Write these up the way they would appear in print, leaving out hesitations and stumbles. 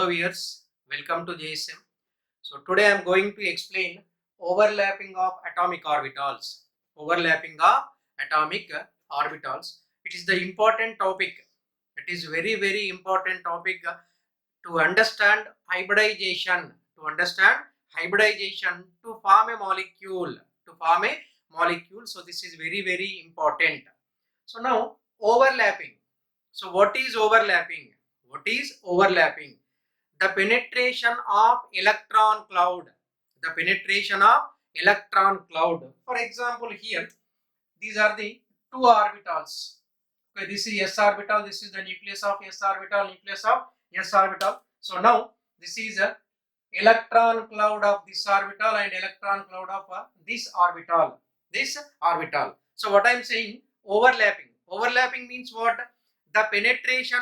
Hello viewers, welcome to JSM. So today I am going to explain overlapping of atomic orbitals. Overlapping of atomic orbitals. It is the important topic. It is very important topic to understand hybridization. To understand hybridization to form a molecule. To form a molecule. So this is very important. So now overlapping. So what is overlapping? What is overlapping? The penetration of electron cloud. The penetration of electron cloud. For example, here these are the two orbitals. Okay, this is s orbital. This is the nucleus of s orbital. Nucleus of s orbital. So now this is a electron cloud of this orbital and electron cloud of this orbital. This orbital. So what I am saying, overlapping. Overlapping means what? The penetration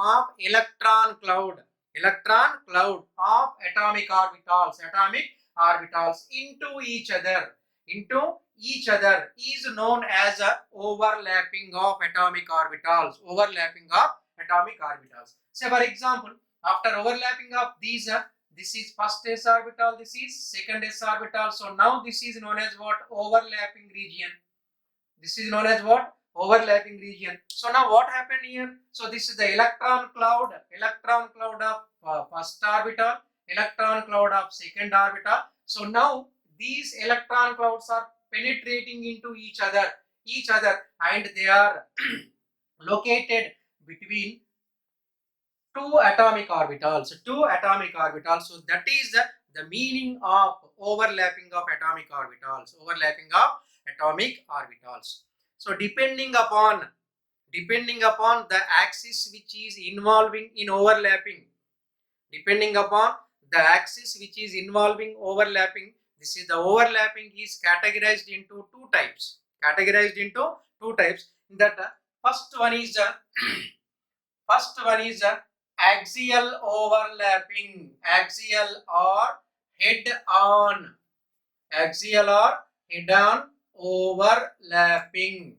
of electron cloud of atomic orbitals into each other is known as a overlapping of atomic orbitals. Say for example, after overlapping of these this is first s orbital, this is second s orbital. So now this is known as what? Overlapping region. This is known as what? Overlapping region. So now what happened here? So this is the electron cloud of first orbital, electron cloud of second orbital. So now these electron clouds are penetrating into each other and they are located between two atomic orbitals. So that is the meaning of overlapping of atomic orbitals. So depending upon the axis which is involving in overlapping, this is the overlapping is categorized into two types. That first one is axial overlapping, axial or head-on overlapping.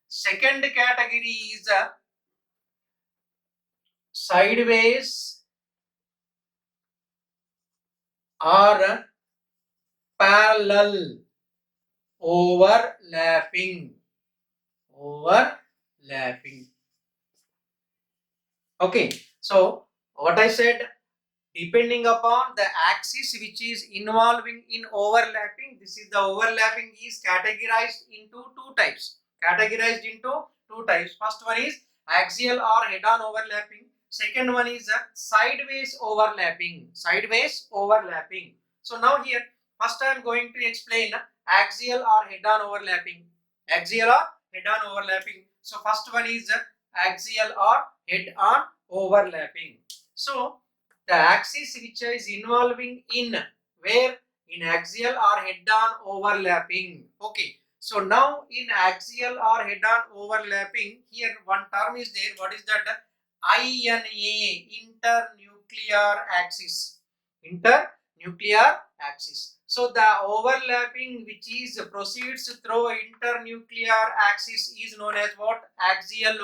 Second category is sideways or parallel overlapping. Okay, so what I said, depending upon the axis which is involving in overlapping, this is the overlapping is categorized into two types. First one is axial or head-on overlapping. Second one is sideways overlapping. So now here, first I am going to explain axial or head-on overlapping. So first one is axial or head-on overlapping. So the axis which is involving in where? In axial or head-on overlapping. Okay. So now in axial or head-on overlapping, here one term is there. What is that? INA, internuclear axis. So the overlapping which is proceeds through internuclear axis is known as what? Axial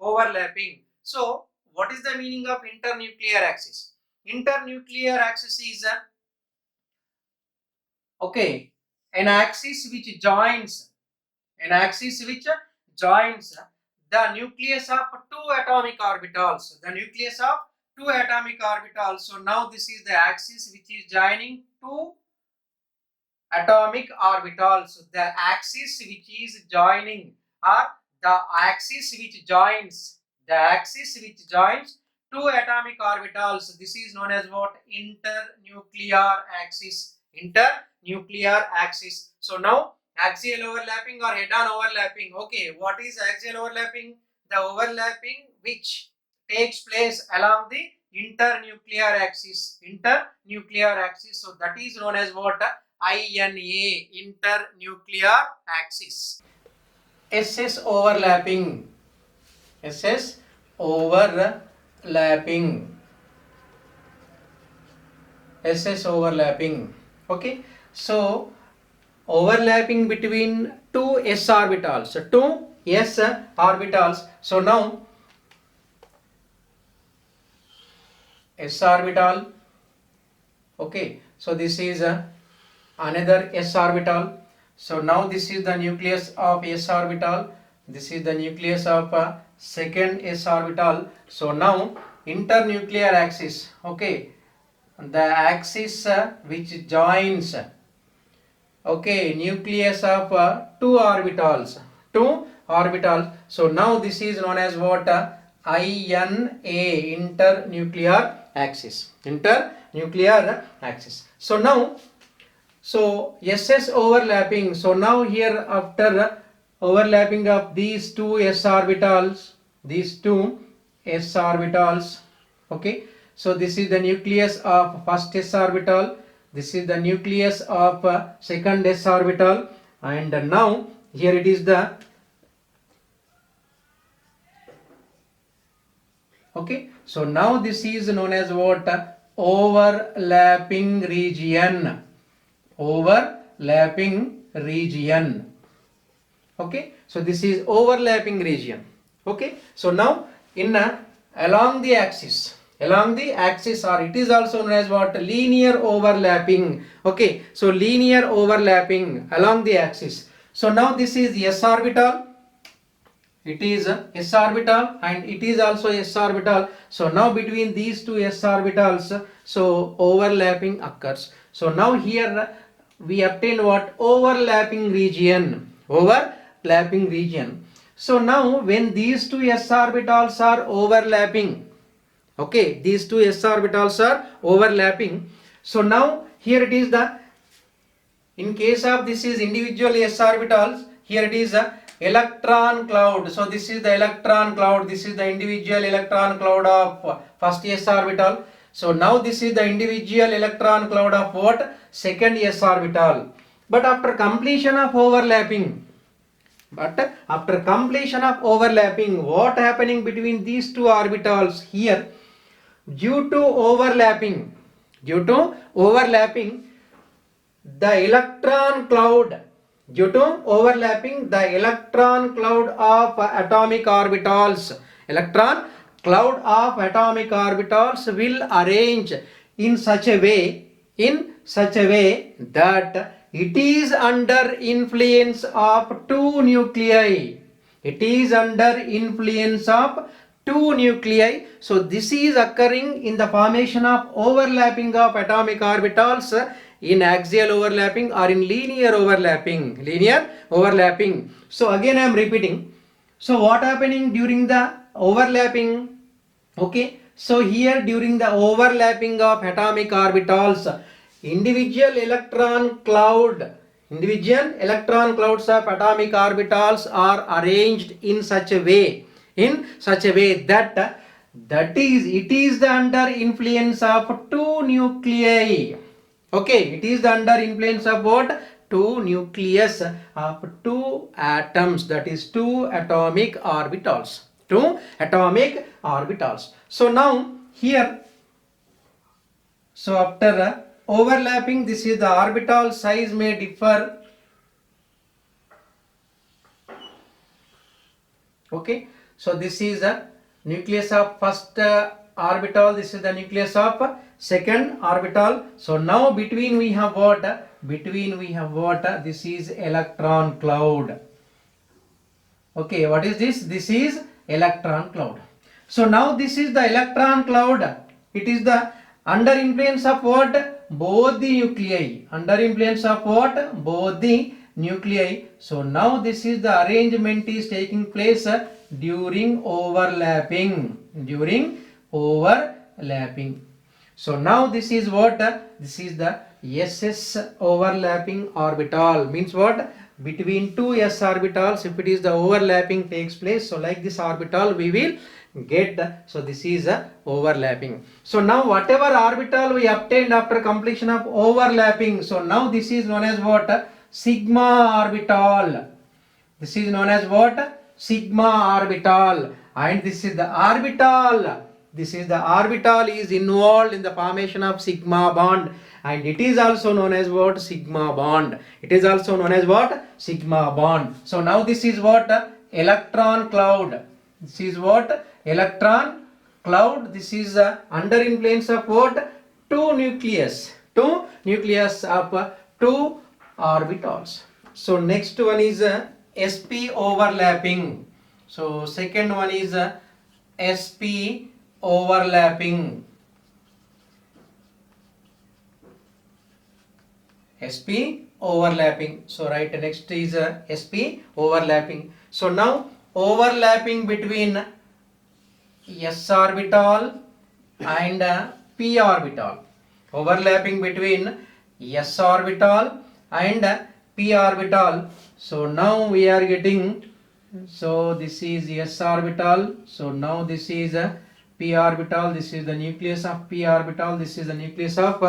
overlapping. So what is the meaning of internuclear axis? Internuclear axis is an axis which joins the nucleus of two atomic orbitals. So now this is the axis which is joining two atomic orbitals. The axis which is joining the axis which joins two atomic orbitals. This is known as what? Internuclear axis. So now axial overlapping or head-on overlapping. Okay, what is axial overlapping? The overlapping which takes place along the internuclear axis. So that is known as what? INA, internuclear axis. SS overlapping. Okay, so overlapping between two s orbitals. s orbitals. So now s orbital. Okay, so this is another s orbital. So now this is the nucleus of s orbital. This is the nucleus of second s orbital. So now internuclear axis. Okay, the axis which joins, okay, nucleus of two orbitals. So now this is known as what? INA, internuclear axis. So now, so SS overlapping. So now here after overlapping of these two s orbitals, okay, so this is the nucleus of first s orbital, this is the nucleus of second s orbital, and now here it is the, okay, so now this is known as what? Overlapping region. Okay, so this is overlapping region. Okay, so now in along the axis, or it is also known as what? Linear overlapping. Okay, so linear overlapping along the axis. So now this is s orbital, it is s orbital, and it is also s orbital. So now between these two s orbitals, so overlapping occurs. So now here we obtain what? Overlapping region. So now when these two s orbitals are overlapping, okay, these two s orbitals are overlapping. So now here it is the, in case of this is individual s orbitals, here it is a electron cloud. So this is the electron cloud, this is the individual electron cloud of first s orbital. So now this is the individual electron cloud of what? Second s orbital. But after completion of overlapping, what happening between these two orbitals here? Due to overlapping, the electron cloud, of atomic orbitals, will arrange in such a way that it is under influence of two nuclei. So this is occurring in the formation of overlapping of atomic orbitals in axial overlapping or in linear overlapping. So again I am repeating. So what happening during the overlapping? Okay, so here during the overlapping of atomic orbitals, individual electron clouds of atomic orbitals are arranged in such a way that it is the under influence of two nuclei. Okay, it is the under influence of what? Two nucleus of two atoms, that is two atomic orbitals. So now here, so after overlapping, this is the orbital size may differ. Okay, so this is the nucleus of first orbital, this is the nucleus of second orbital. So now between we have what? This is electron cloud. Okay, what is this? This is electron cloud. So now this is the electron cloud. It is the under influence of what? Both the nuclei. So now this is the arrangement is taking place during overlapping. So now this is what? This is the SS overlapping orbital. Means what? Between two s orbitals, if it is the overlapping takes place, so like this orbital we will get. So this is a overlapping. So now whatever orbital we obtained after completion of overlapping, so now this is known as what? Sigma orbital. And this is the orbital. Is involved in the formation of sigma bond, and it is also known as what? Sigma bond. So now this is what? electron cloud. This is what? Electron cloud. This is under influence of what? Two nucleus of two orbitals. So next one is sp overlapping. So second one is sp overlapping. sp overlapping. So right, next is sp overlapping. So now overlapping between s orbital and p orbital. Overlapping between s orbital and p orbital. So now we are getting, so this is s orbital. So now this is p orbital. This is the nucleus of p orbital. This is the nucleus of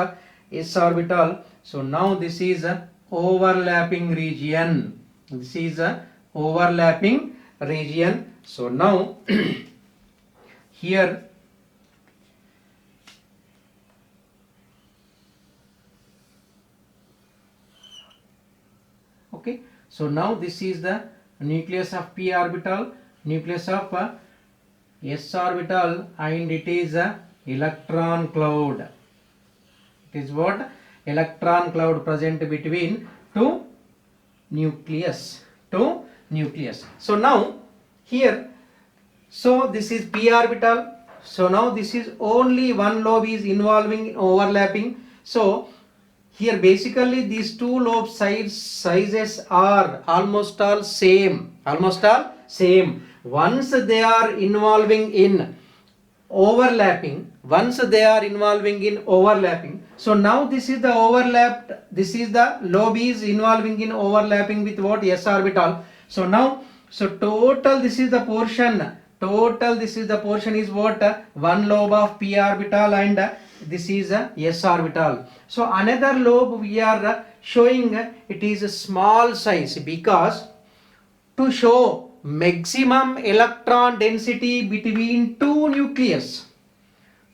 s orbital. So now this is overlapping region. This is overlapping region. So now here okay, so now this is the nucleus of p orbital, nucleus of s orbital, and it is a electron cloud. It is what? Electron cloud present between two nucleus. So now here, so this is p orbital. So now this is only one lobe is involving in overlapping. So here basically these two lobe sizes are almost all same. Once they are involving in overlapping, so now this is the overlapped, this is the lobe is involving in overlapping with what? S orbital. So now, so total this is the portion is what? One lobe of p orbital and this is s orbital. So another lobe we are showing it is a small size, because to show maximum electron density between two nucleus,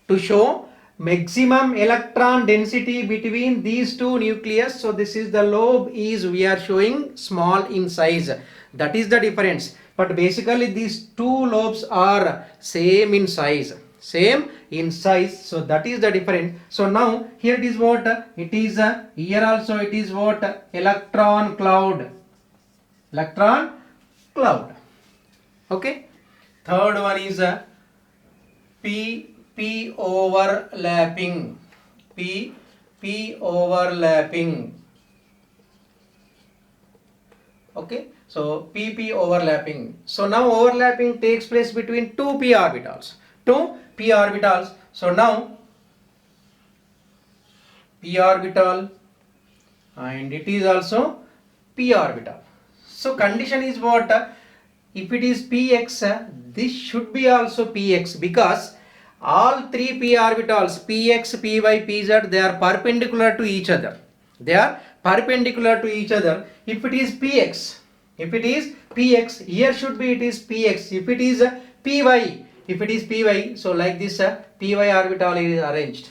to show maximum electron density between these two nucleus, so this is the lobe is we are showing small in size. That is the difference. But basically these two lobes are same in size. So that is the difference. So now here it is what? It is here also it is what? Electron cloud. Okay. Third one is p overlapping. P overlapping. Okay. So pp overlapping. So now overlapping takes place between two p orbitals. So now p orbital and it is also p orbital. So condition is what? If it is px, this should be also px, because all three p orbitals px, py, pz, they are perpendicular to each other. If it is px, here should be it is px. If it is py, so like this py orbital is arranged.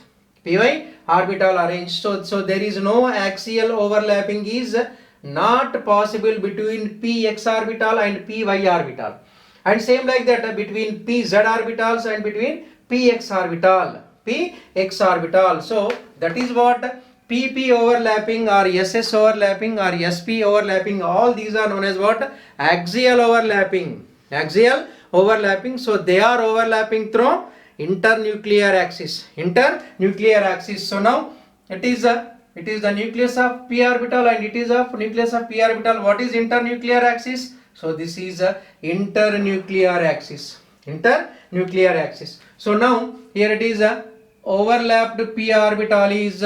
So there is no axial overlapping is not possible between px orbital and py orbital, and same like that between pz orbitals and between px orbital. So that is what pp overlapping or ss overlapping or sp overlapping, all these are known as what? Axial overlapping. So they are overlapping through internuclear axis. So now it is the nucleus of p orbital and it is of nucleus of p orbital. What is internuclear axis? So this is a internuclear axis. So now here it is a overlapped p orbital is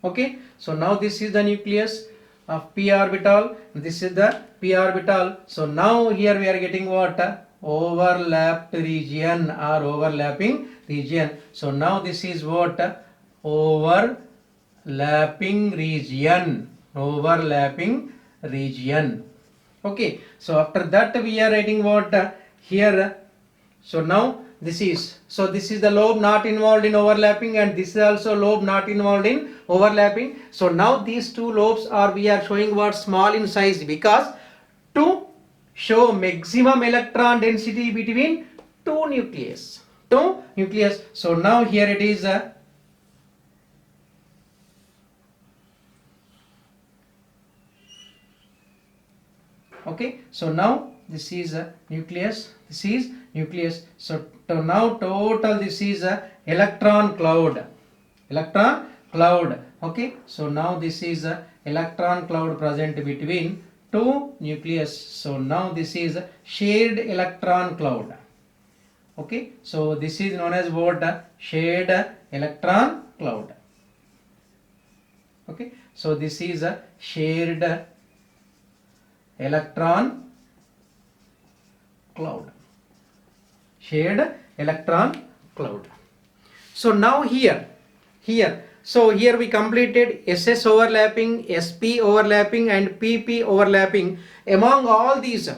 okay. So now this is the nucleus of p orbital, this is the p orbital. So now here we are getting what? Overlapped region or overlapping region. So now this is what? Overlapping region. Okay. So after that we are writing what? Here. So now this is, so this is the lobe not involved in overlapping, and this is also lobe not involved in overlapping. So now these two lobes are, we are showing what, small in size, because to show maximum electron density between two nucleus. So now here it is okay, so now this is a nucleus, this is nucleus. So now total this is a electron cloud. Okay, so now this is a electron cloud present between two nucleus. So now this is a shared electron cloud. Okay, so this is known as what? Shared electron cloud. Okay, so this is a shared electron cloud. So now here, so here we completed SS overlapping, SP overlapping, and PP overlapping. Among all these,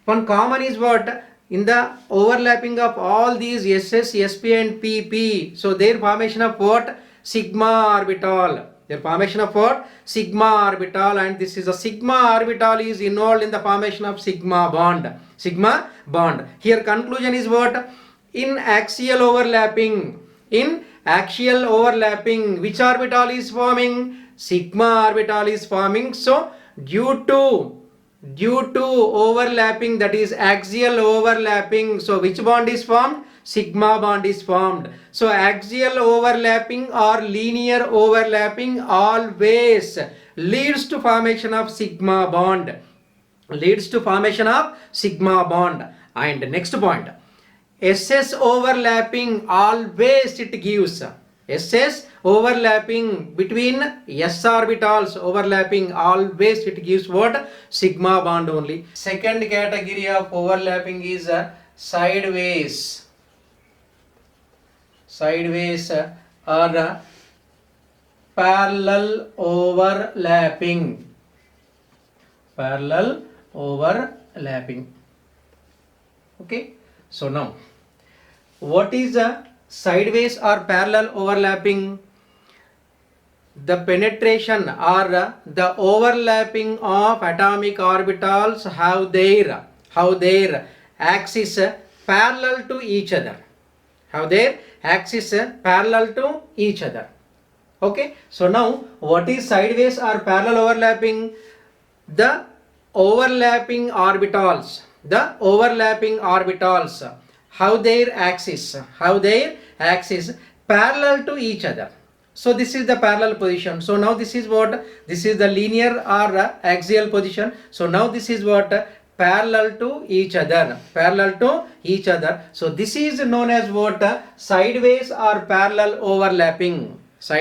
one common is what? In the overlapping of all these SS, SP and PP, so their formation of what? Sigma orbital. Their formation of what? Sigma orbital, and this is a sigma orbital is involved in the formation of sigma bond. Here conclusion is what? In axial overlapping, which orbital is forming? Sigma orbital is forming. So due to overlapping, that is axial overlapping, so which bond is formed? Sigma bond is formed. So axial overlapping or linear overlapping always leads to formation of sigma bond. And next point, SS overlapping always it gives SS overlapping between s orbitals overlapping, always it gives what? Sigma bond only. Second category of overlapping is sideways or parallel overlapping. Okay, so now what is a sideways or parallel overlapping? The penetration or the overlapping of atomic orbitals have their axis parallel to each other. Okay, so now what is sideways or parallel overlapping? The overlapping orbitals have their axis parallel to each other. So this is the parallel position. So now this is what? This is the linear or axial position. So now this is what? Parallel to each other. So this is known as what? Sideways or parallel overlapping. So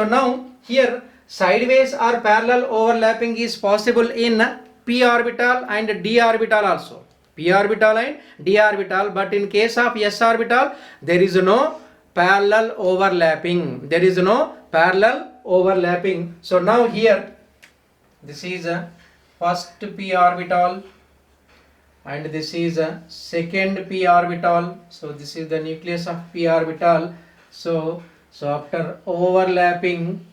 now here sideways or parallel overlapping is possible in p orbital and d orbital also. But in case of s orbital, there is no parallel overlapping. So now here this is a first p orbital and this is a second p orbital. So this is the nucleus of p orbital. So after overlapping,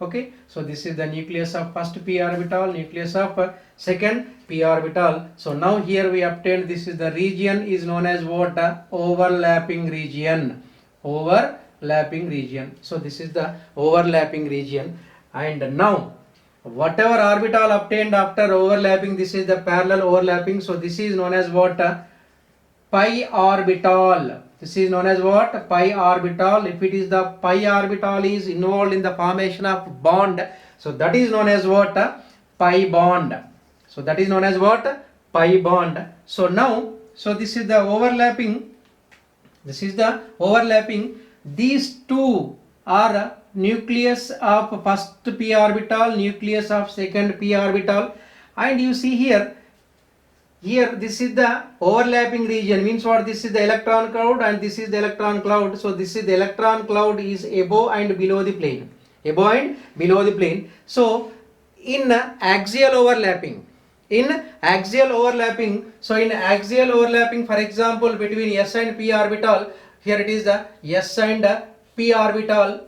okay, so this is the nucleus of first p orbital, nucleus of second p orbital. So now here we obtained, this is the region is known as what? Overlapping region. So this is the overlapping region. And now whatever orbital obtained after overlapping, this is the parallel overlapping. So this is known as what? Pi orbital. This is known as what? Pi orbital. If it is the pi orbital is involved in the formation of bond, so that is known as what? Pi bond. So now, so this is the overlapping. These two are nucleus of first p orbital, nucleus of second p orbital, and you see here this is the overlapping region, means what? This is the electron cloud and this is the electron cloud. So this is the electron cloud is above and below the plane. So in axial overlapping, In axial overlapping, so in axial overlapping, for example, between s and p orbital, here it is the s and p orbital.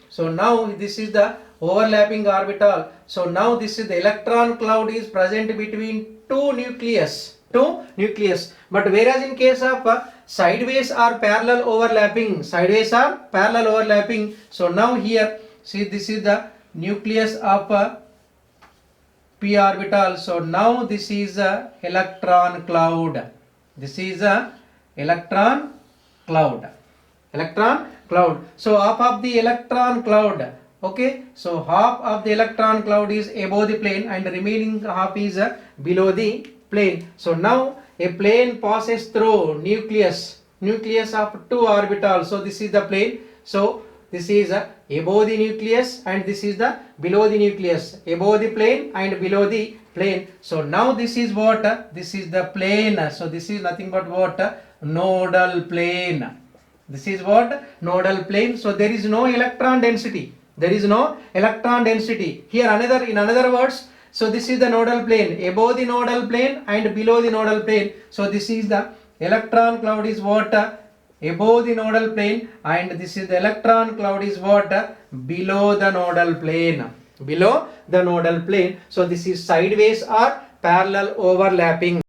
So now this is the overlapping orbital. So now this is the electron cloud is present between two nucleus. But whereas in case of sideways or parallel overlapping, so now here see this is the nucleus of p orbital. So now this is a electron cloud. This is a electron cloud. So half of the electron cloud, okay, so half of the electron cloud is above the plane and the remaining half is below the plane. So now a plane passes through nucleus of two orbitals. So this is the plane. So this is above the nucleus and this is the below the nucleus, above the plane and below the plane. So now this is what? This is the plane. So this is nothing but what? Nodal plane. This is what? Nodal plane. So there is no electron density. Here in another words, so this is the nodal plane, above the nodal plane and below the nodal plane. So this is the electron cloud is what? Above the nodal plane, and this is the electron cloud is what? Below the nodal plane. So this is sideways or parallel overlapping.